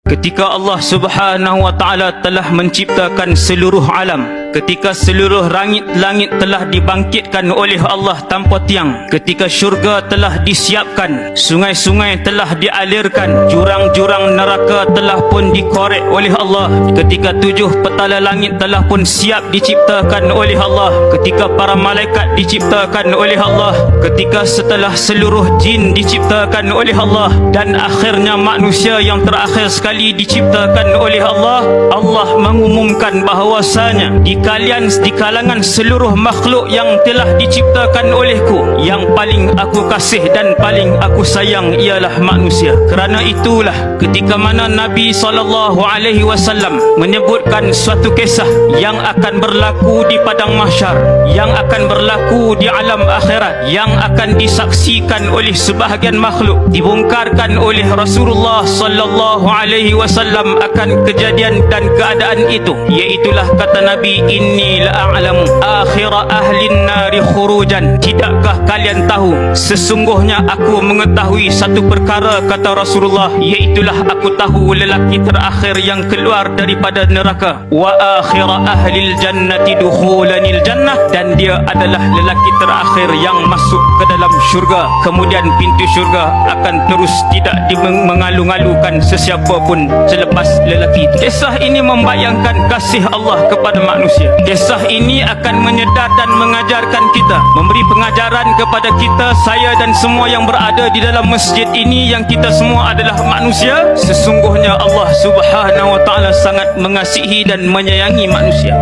Ketika Allah Subhanahu wa taala telah menciptakan seluruh alam, ketika seluruh langit telah dibangkitkan oleh Allah tanpa tiang, ketika syurga telah disiapkan, sungai-sungai telah dialirkan, jurang-jurang neraka telah pun dikorek oleh Allah, ketika 7 petala langit telah pun siap diciptakan oleh Allah, ketika para malaikat diciptakan oleh Allah, ketika setelah seluruh jin diciptakan oleh Allah, dan akhirnya manusia yang terakhir sekali diciptakan oleh Allah, Allah mengumumkan bahawasanya di kalangan seluruh makhluk yang telah diciptakan olehku, yang paling aku kasih dan paling aku sayang ialah manusia. Kerana itulah ketika mana Nabi SAW menyebutkan suatu kisah yang akan berlaku di padang mahsyar, yang akan berlaku di alam akhirat, yang akan disaksikan oleh sebahagian makhluk, dibongkarkan oleh Rasulullah SAW akan kejadian dan keadaan itu, iaitulah kata Nabi, inni la'alamu akhira ahlin nari khurujan. Tidakkah kalian tahu, sesungguhnya aku mengetahui satu perkara, kata Rasulullah, iaitulah aku tahu lelaki terakhir yang keluar daripada neraka, wa akhira ahlil jannati dukhulanil jannah, dan dia adalah lelaki terakhir yang masuk ke dalam syurga. Kemudian pintu syurga akan terus tidak mengalu-ngalukan sesiapa pun selepas lelaki itu. Kisah ini membayangkan kasih Allah kepada manusia. Kisah ini akan menyedar dan mengajarkan kita, memberi pengajaran kepada kita, saya dan semua yang berada di dalam masjid ini, yang kita semua adalah manusia. Sesungguhnya Allah Subhanahu wa taala sangat mengasihi dan menyayangi manusia.